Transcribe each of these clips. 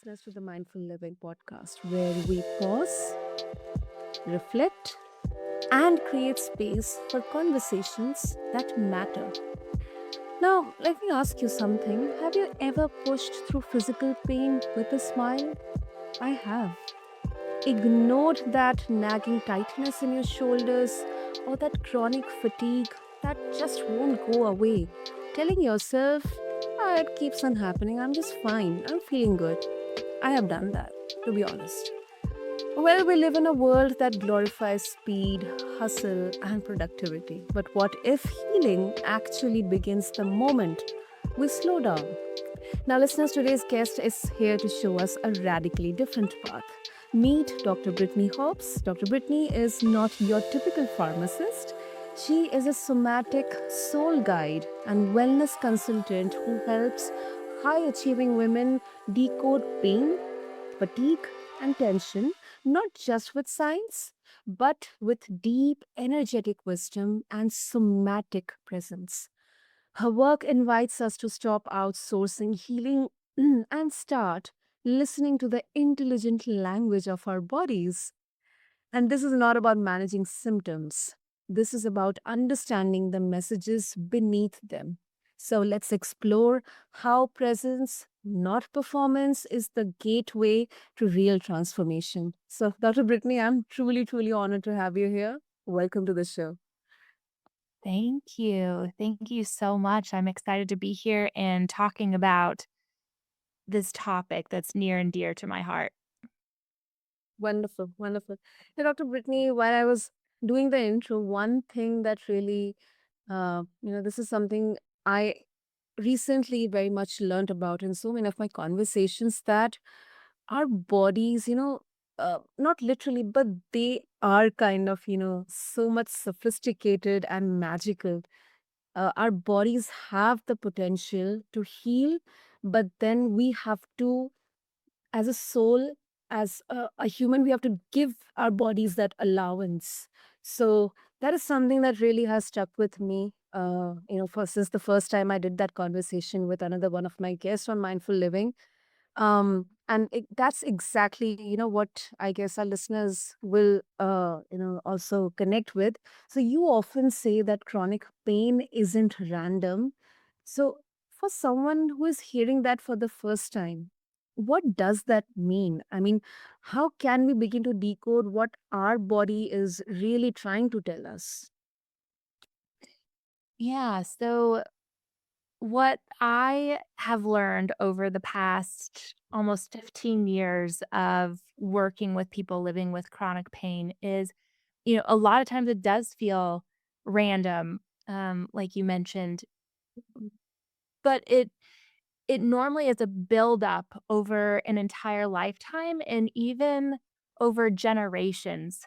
listeners to the Mindful Living podcast, where we pause, reflect, and create space for conversations that matter. Now, let me ask you something. Have you ever pushed through physical pain with a smile? I have. Ignored that nagging tightness in your shoulders or that chronic fatigue that just won't go away. Telling yourself, it keeps on happening, I'm just fine, I'm feeling good. I have done that, to be honest. Well, we live in a world that glorifies speed, hustle, and productivity. But what if healing actually begins the moment we slow down? Now, listeners, today's guest is here to show us a radically different path. Meet Dr. Brittney Hobbs. Dr. Brittney is not your typical pharmacist. She is a somatic soul guide and wellness consultant who helps high achieving women decode pain, fatigue, and tension, not just with science, but with deep energetic wisdom and somatic presence. Her work invites us to stop outsourcing healing and start listening to the intelligent language of our bodies. And this is not about managing symptoms, this is about understanding the messages beneath them. So let's explore how presence, not performance, is the gateway to real transformation. So, Dr. Brittany, I'm truly, truly honored to have you here. Welcome to the show. Thank you. Thank you so much. I'm excited to be here and talking about this topic that's near and dear to my heart. Wonderful, wonderful. Hey, Dr. Brittany, while I was doing the intro, one thing that really, this is something I recently very much learned about in so many of my conversations that our bodies, not literally, but they are kind of, so much sophisticated and magical. Our bodies have the potential to heal, but then we have to, as a soul, as a human, we have to give our bodies that allowance. So that is something that really has stuck with me. For since the first time I did that conversation with another one of my guests on mindful living, that's exactly what I guess our listeners will also connect with. So you often say that chronic pain isn't random. So for someone who is hearing that for the first time, what does that mean? I mean, how can we begin to decode what our body is really trying to tell us? Yeah. So, what I have learned over the past almost 15 years of working with people living with chronic pain is, a lot of times it does feel random, like you mentioned, but it normally is a buildup over an entire lifetime and even over generations.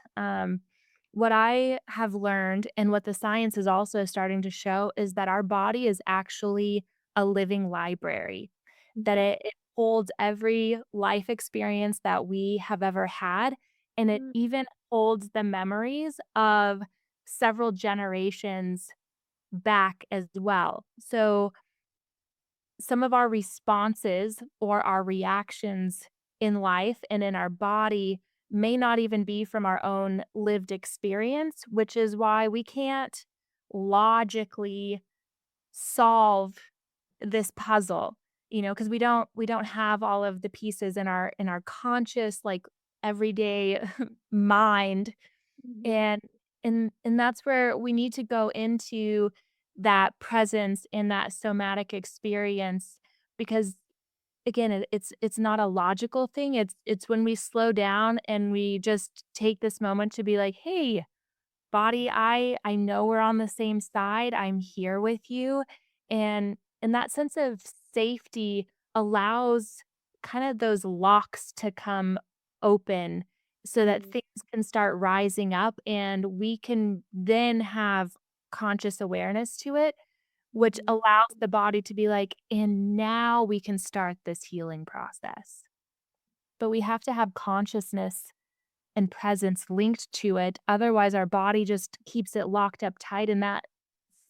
What I have learned and what the science is also starting to show is that our body is actually a living library, that it holds every life experience that we have ever had, and it Mm, even holds the memories of several generations back as well. So, some of our responses or our reactions in life and in our body may not even be from our own lived experience, which is why we can't logically solve this puzzle, because we don't have all of the pieces in our conscious, like, everyday mind, mhm, and and that's where we need to go into that presence and that somatic experience because, again, it's not a logical thing, it's when we slow down and we just take this moment to be like, "Hey, body, I know we're on the same side, I'm here with you," and that sense of safety allows kind of those locks to come open so that mhm, things can start rising up and we can then have conscious awareness to it, which mhm. allows the body to be like, "And now we can start this healing process." But we have to have consciousness and presence linked to it. Otherwise, our body just keeps it locked up tight, and that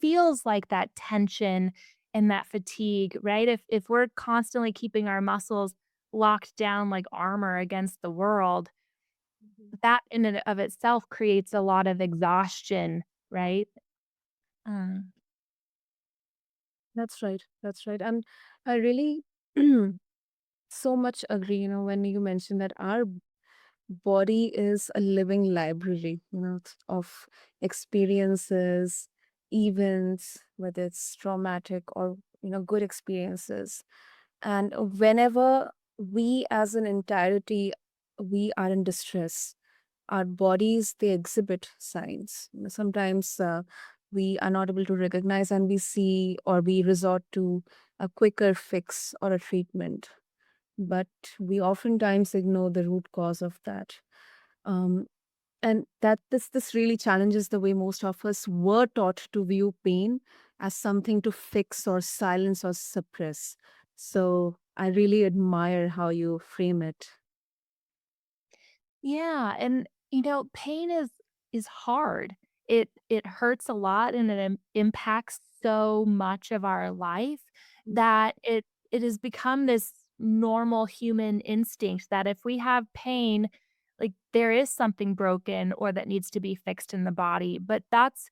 feels like that tension and that fatigue, right? If we're constantly keeping our muscles locked down like armor against the world, Mhm. that in and of itself creates a lot of exhaustion, right? Um, That's right. That's right. And I really so much agree, when you mentioned that our body is a living library, of experiences, events, whether it's traumatic or, good experiences. And whenever we as an entirety, we are in distress, our bodies, they exhibit signs. Sometimes we are not able to recognize, and we see or we resort to a quicker fix or a treatment, but we oftentimes ignore the root cause of that. um, and that this really challenges the way most of us were taught to view pain as something to fix or silence or suppress. So I really admire how you frame it. yeah, and pain is hard. It hurts a lot and it impacts so much of our life that it has become this normal human instinct that if we have pain, like there is something broken or that needs to be fixed in the body. But that's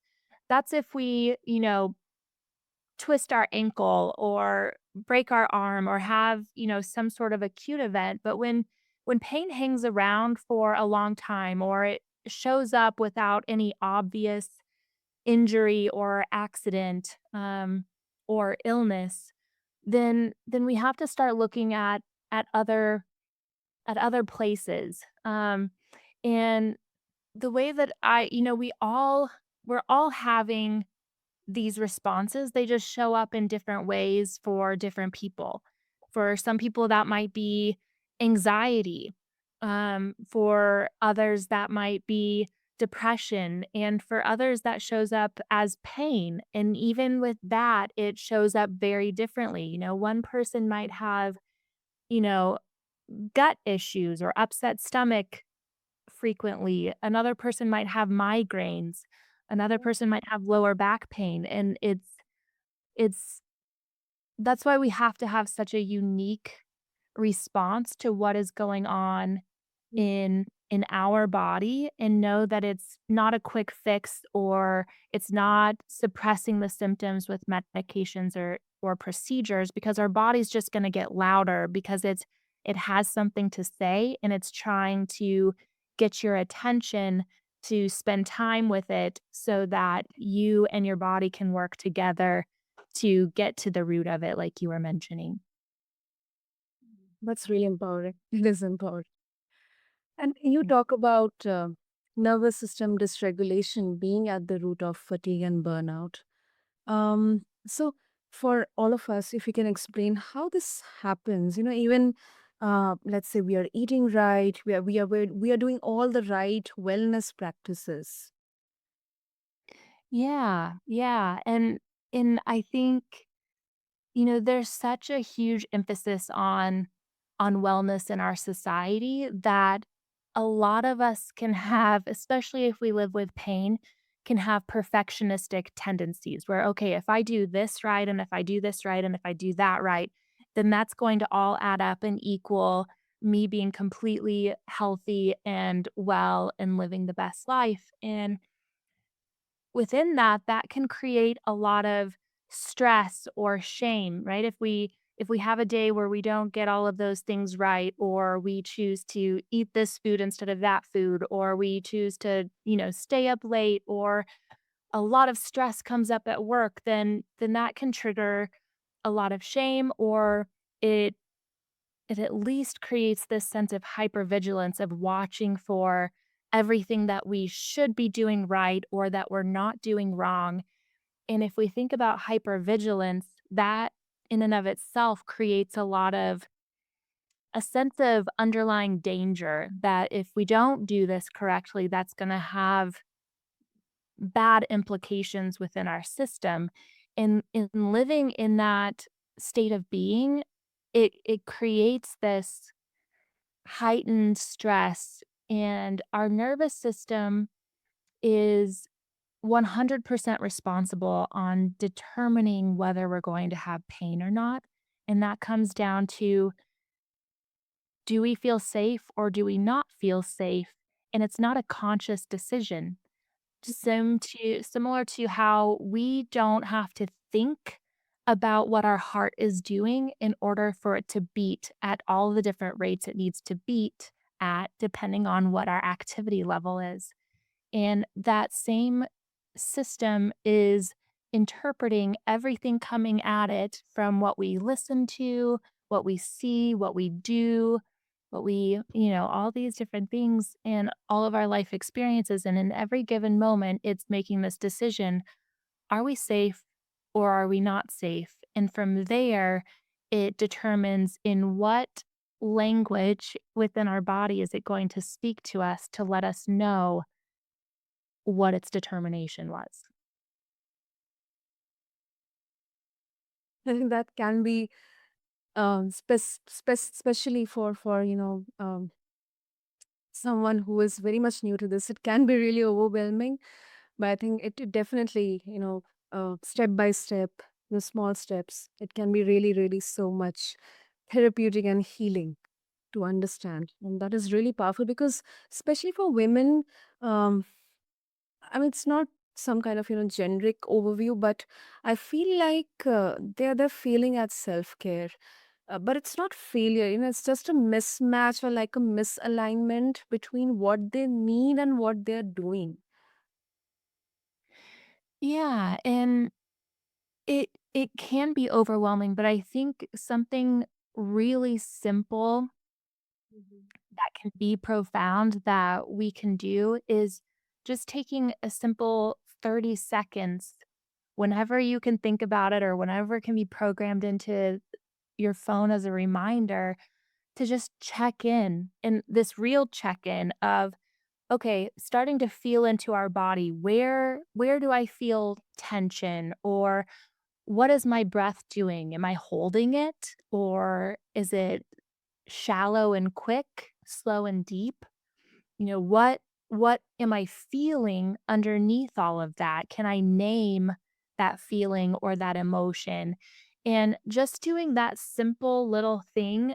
if we, twist our ankle or break our arm or have, some sort of acute event, but when pain hangs around for a long time or it shows up without any obvious injury or accident, or illness, then we have to start looking at other at other places. And the way that we're all having these responses, they just show up in different ways for different people. For some people, that might be anxiety. For others, that might be depression. And for others, that shows up as pain. And even with that, it shows up very differently. One person might have, you know, gut issues or upset stomach frequently. Another person might have migraines. Another person might have lower back pain, and it's that's why we have to have such a unique response to what is going on in our body and know that it's not a quick fix or it's not suppressing the symptoms with medications or procedures because our body's just gonna get louder because it has something to say and it's trying to get your attention to spend time with it so that you and your body can work together to get to the root of it like you were mentioning. That's really empowering. It is empowering. And you talk about nervous system dysregulation being at the root of fatigue and burnout. So for all of us, if you can explain how this happens, even let's say we are eating right, we are doing all the right wellness practices. Yeah, yeah, and I think, there's such a huge emphasis on wellness in our society that a lot of us can have, especially if we live with pain, can have perfectionistic tendencies where, okay, if I do this right, and if I do this right, and if I do that right, then that's going to all add up and equal me being completely healthy and well and living the best life. And within that, that can create a lot of stress or shame, right? If we have a day where we don't get all of those things right, or we choose to eat this food instead of that food, or we choose to, stay up late, or a lot of stress comes up at work, then that can trigger a lot of shame, or it it at least creates this sense of hypervigilance of watching for everything that we should be doing right or that we're not doing wrong. And if we think about hypervigilance, that in and of itself creates a sense of underlying danger that if we don't do this correctly, that's going to have bad implications within our system. And in living in that state of being, it creates this heightened stress, and our nervous system is 100% responsible on determining whether we're going to have pain or not, and that comes down to Do we feel safe or do we not feel safe? And it's not a conscious decision. Similar to how we don't have to think about what our heart is doing in order for it to beat at all the different rates it needs to beat at, depending on what our activity level is. And that same system is interpreting everything coming at it from what we listen to, what we see, what we do, all these different things and all of our life experiences. And in every given moment, it's making this decision: are we safe or are we not safe? And from there, it determines in what language within our body is it going to speak to us to let us know what its determination was. I think that can be especially for someone who is very much new to this. It can be really overwhelming, but I think it definitely, step by step, the small steps, it can be really, really so much therapeutic and healing to understand. And that is really powerful because, especially for women, um, I mean, it's not some kind of, generic overview, but I feel like they're feeling at self care. But it's not failure, it's just a mismatch or like a misalignment between what they need and what they're doing. Yeah, and it can be overwhelming, but I think something really simple Mhm. that can be profound that we can do is just taking a simple 30 seconds whenever you can think about it or whenever it can be programmed into your phone as a reminder to just check in, and this real check in of, okay, starting to feel into our body. Where do I feel tension, or what is my breath doing? Am I holding it, or is it shallow and quick, slow and deep? What am I feeling underneath all of that? Can I name that feeling or that emotion? And just doing that simple little thing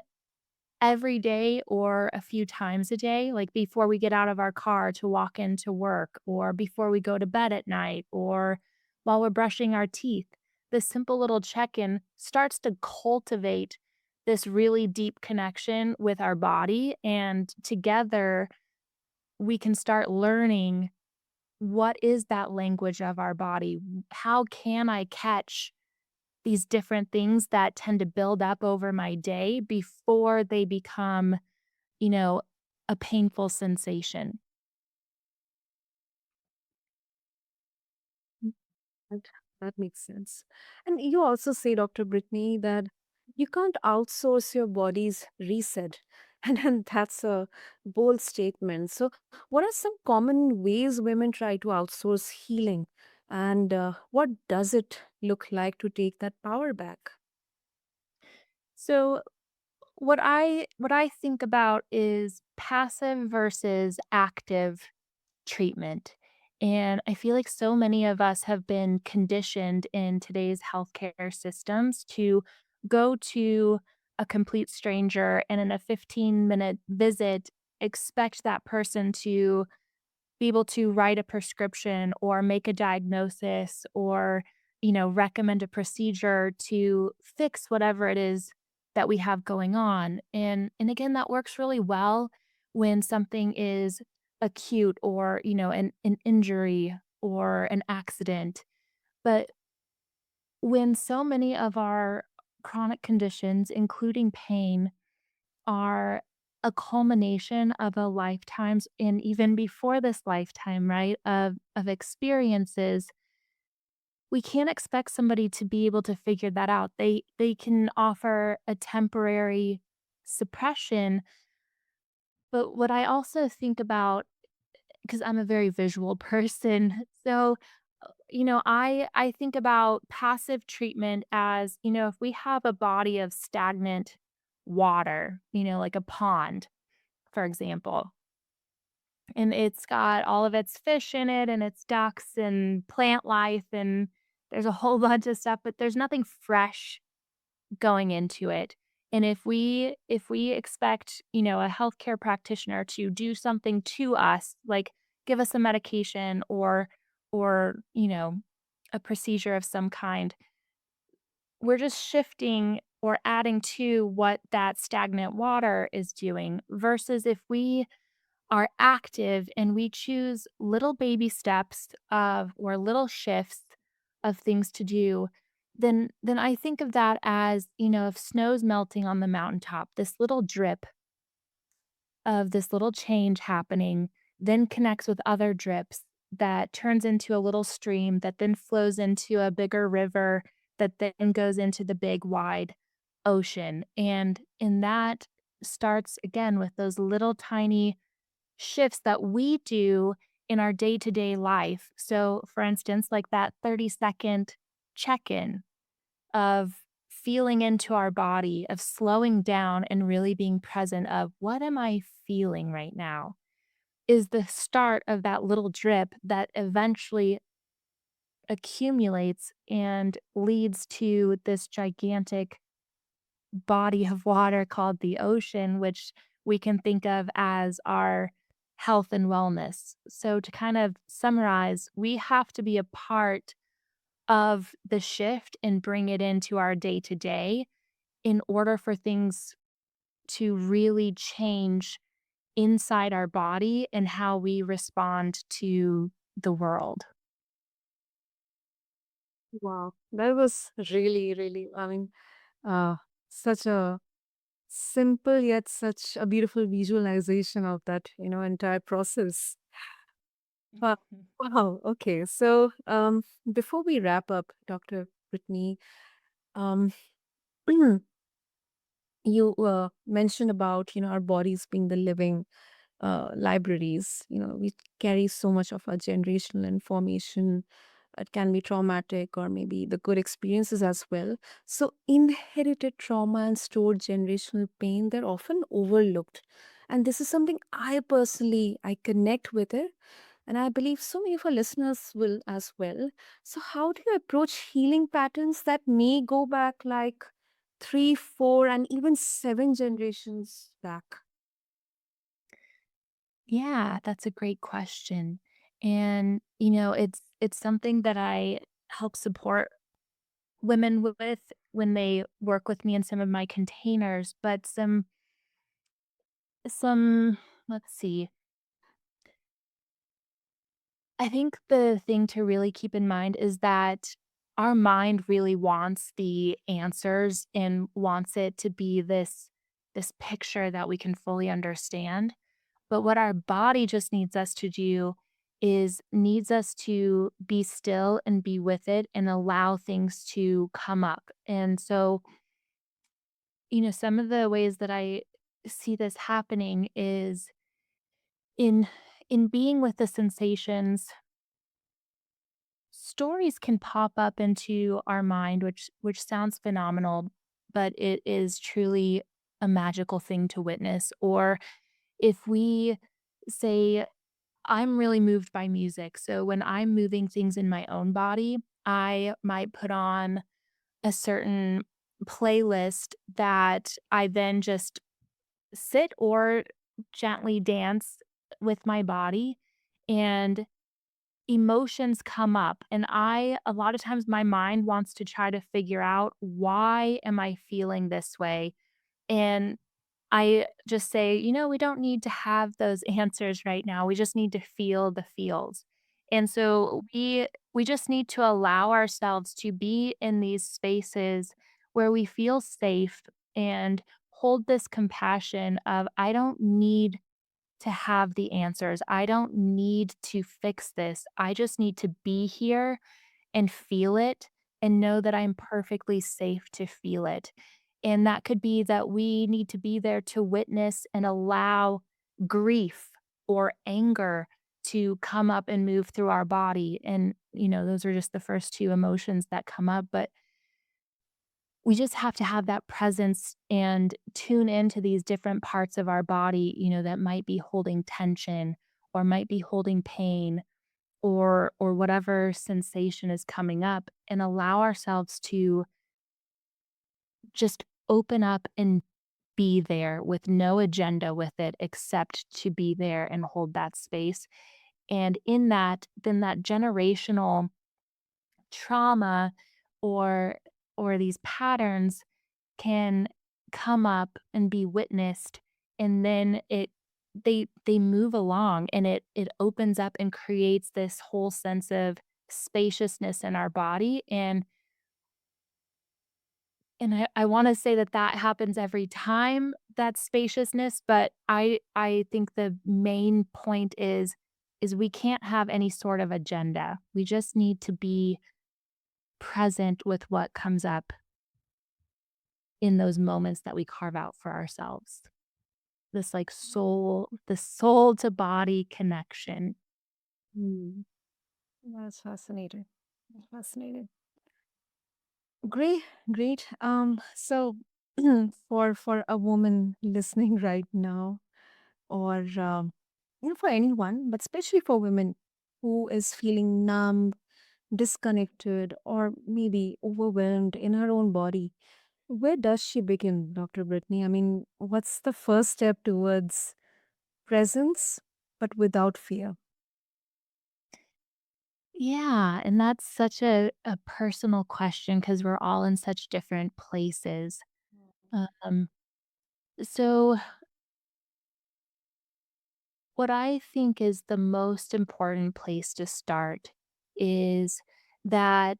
every day or a few times a day, like before we get out of our car to walk into work, or before we go to bed at night, or while we're brushing our teeth. This simple little check in starts to cultivate this really deep connection with our body. And together, we can start learning, what is that language of our body? How can I catch these different things that tend to build up over my day before they become, you know, a painful sensation? That that makes sense. And you also say, Dr. Brittany, that you can't outsource your body's reset. And that's a bold statement. So, what are some common ways women try to outsource healing? And what does it look like to take that power back? So what I think about is passive versus active treatment. And I feel like so many of us have been conditioned in today's healthcare systems to go to a complete stranger and in a 15-minute visit, expect that person to be able to write a prescription or make a diagnosis or, recommend a procedure to fix whatever it is that we have going on. And again, that works really well when something is acute or, an injury or an accident. But when so many of our chronic conditions, including pain, are a culmination of a lifetime's, and even before this lifetime, right, of experiences, we can't expect somebody to be able to figure that out. They can offer a temporary suppression, but what I also think about, because I'm a very visual person, so, I think about passive treatment as, if we have a body of stagnant water, like a pond, for example, and it's got all of its fish in it and its ducks and plant life, and there's a whole bunch of stuff, but there's nothing fresh going into it. And if we expect, a healthcare practitioner to do something to us, like give us a medication or a procedure of some kind, we're just shifting or adding to what that stagnant water is doing versus if we are active and we choose little baby steps of or little shifts of things to do, then I think of that as, if snow's melting on the mountaintop, this little drip of this little change happening then connects with other drips that turns into a little stream that then flows into a bigger river that then goes into the big wide ocean. And in that starts again with those little tiny shifts that we do in our day-to-day life. So, for instance, like that 30-second check-in of feeling into our body, of slowing down and really being present of what am I feeling right now is the start of that little drip that eventually accumulates and leads to this gigantic body of water called the ocean, which we can think of as our health and wellness. So, to kind of summarize, we have to be a part of the shift and bring it into our day to day in order for things to really change inside our body and how we respond to the world. Wow, that was really, really, I mean, uh, such a simple yet such a beautiful visualization of that, entire process. Wow. Mhm. Wow. Okay. So, before we wrap up, Dr. Brittany, um, you mentioned about, our bodies being the living libraries. We carry so much of our generational information. It can be traumatic or maybe the good experiences as well. So, inherited trauma and stored generational pain, they're often overlooked. And this is something I connect with it. And I believe so many of our listeners will as well. So, how do you approach healing patterns that may go back like three, four, and even seven generations back? Yeah, that's a great question. And, it's something that I help support women with when they work with me in some of my containers, but some let's see. I think the thing to really keep in mind is that our mind really wants the answers and wants it to be this picture that we can fully understand. But what our body just needs us to do is needs us to be still and be with it and allow things to come up. And so, some of the ways that I see this happening is in in being with the sensations. Stories can pop up into our mind, which sounds phenomenal, but it is truly a magical thing to witness. Or if we say, I'm really moved by music. So when I'm moving things in my own body, I might put on a certain playlist that I then just sit or gently dance with my body. And emotions come up, and a lot of times my mind wants to try to figure out, why am I feeling this way? And I just say, we don't need to have those answers right now. We just need to feel the feels. And so we just need to allow ourselves to be in these spaces where we feel safe and hold this compassion of, I don't need to have the answers. I don't need to fix this. I just need to be here and feel it and know that I'm perfectly safe to feel it. And that could be that we need to be there to witness and allow grief or anger to come up and move through our body. And, those are just the first two emotions that come up. But we just have to have that presence and tune into these different parts of our body, that might be holding tension or might be holding pain or whatever sensation is coming up, and allow ourselves to just open up and be there with no agenda with it except to be there and hold that space. And in that, then that generational trauma or these patterns can come up and be witnessed, and then they move along, and it opens up and creates this whole sense of spaciousness in our body. And I wanna say that that happens every time, that spaciousness, but I think the main point is we can't have any sort of agenda. We just need to be present with what comes up in those moments that we carve out for ourselves. This, like, the soul to body connection. Hmm. That's fascinating. Fascinating. Great, great. So for a woman listening right now, or for anyone, but especially for women who is feeling numb, disconnected, or maybe overwhelmed in her own body, where does she begin, Dr. Brittany? I mean, what's the first step towards presence, but without fear? Yeah, and that's such a personal question because 'cause we're all in such different places. Um, so what I think is the most important place to start is that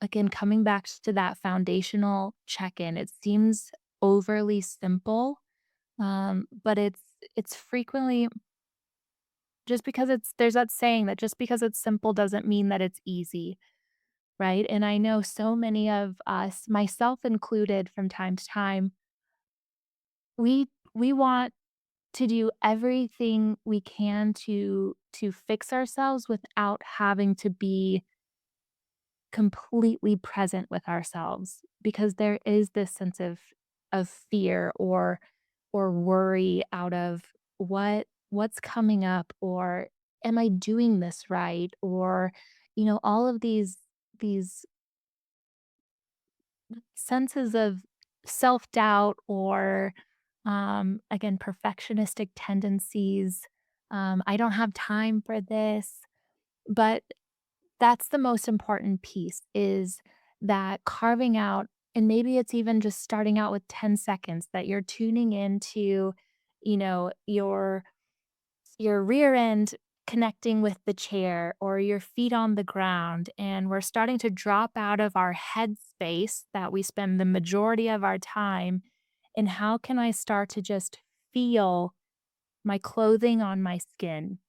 again, coming back to that foundational check-in, it seems overly simple, but it's frequently just because it's there's that saying that just because it's simple doesn't mean that it's easy, right? And I know so many of us, myself included from time to time, we want to do everything we can to fix ourselves without having to be completely present with ourselves, because there is this sense of fear or worry out of what's coming up, or am I doing this right, or all of these senses of self-doubt, or again, perfectionistic tendencies. I don't have time for this. But that's the most important piece, is that carving out, and maybe it's even just starting out with 10 seconds, that you're tuning into, your rear end connecting with the chair or your feet on the ground, and we're starting to drop out of our head space that we spend the majority of our time. And how can I start to just feel my clothing on my skin,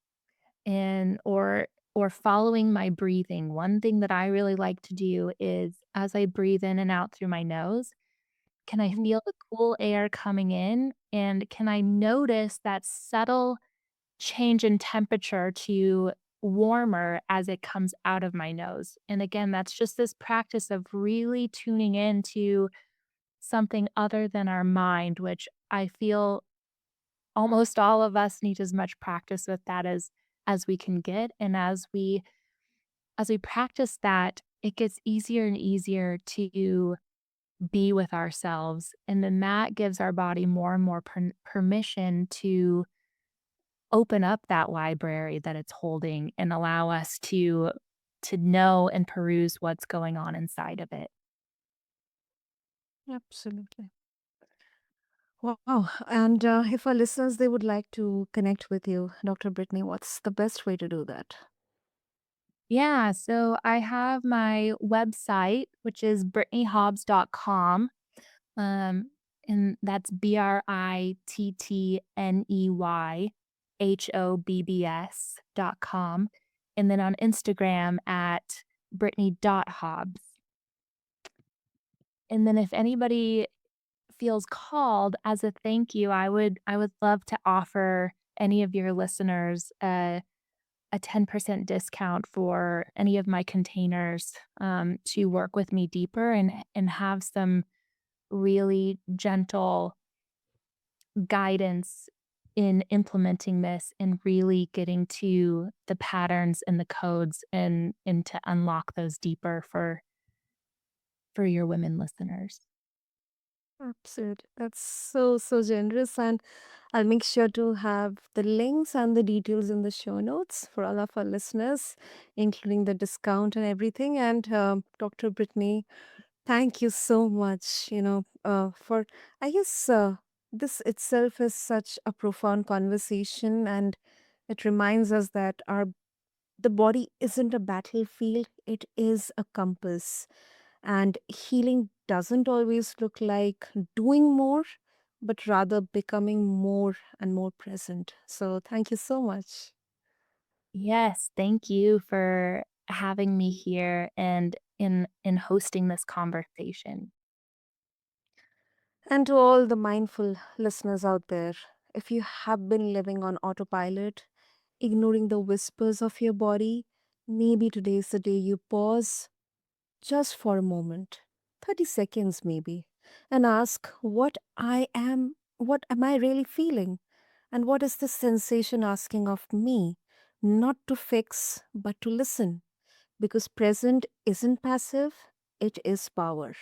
and or following my breathing? One thing that I really like to do is, as I breathe in and out through my nose, can I Mhm. feel the cool air coming in, and can I notice that subtle change in temperature to warmer as it comes out of my nose? And again, that's just this practice of really tuning into something other than our mind, which I feel almost all of us need as much practice with that as we can get. And as we practice that, it gets easier and easier to be with ourselves, and then that gives our body more and more permission to open up that library that it's holding and allow us to know and peruse what's going on inside of it. Absolutely. Wow. And if our listeners they would like to connect with you, Dr. Brittany, what's the best way to do that? Yeah, so I have my website, which is brittneyhobbs.com. Um, and that's BrittneyHobbs.com. And then on Instagram at Brittney.Hobbs. And then if anybody feels called, as a thank you, I would love to offer any of your listeners a 10% discount for any of my containers, to work with me deeper and have some really gentle guidance in implementing this and really getting to the patterns and the codes, and to unlock those deeper for your women listeners. Absolutely. That's so, so generous. And I'll make sure to have the links and the details in the show notes for all of our listeners, including the discount and everything. And Dr. Brittany, thank you so much, for, I guess, this itself is such a profound conversation. And it reminds us that the body isn't a battlefield, it is a compass. And healing doesn't always look like doing more, but rather becoming more and more present. So, thank you so much. Yes, thank you for having me here and in hosting this conversation. And to all the mindful listeners out there, if you have been living on autopilot, ignoring the whispers of your body, maybe today is the day you pause just for a moment, 30 seconds maybe, and ask what am I really feeling? And what is this sensation asking of me? Not to fix, but to listen. Because present isn't passive, it is power.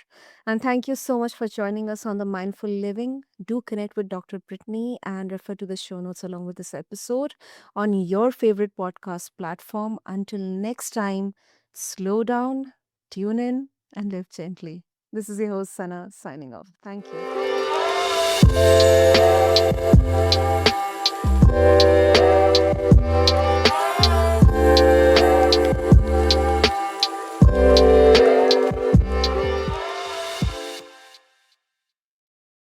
And thank you so much for joining us on the Mindful Living. Do connect with Dr. Brittany and refer to the show notes along with this episode on your favorite podcast platform. Until next time, slow down, tune in, and live gently. This is your host, Sana, signing off. Thank you.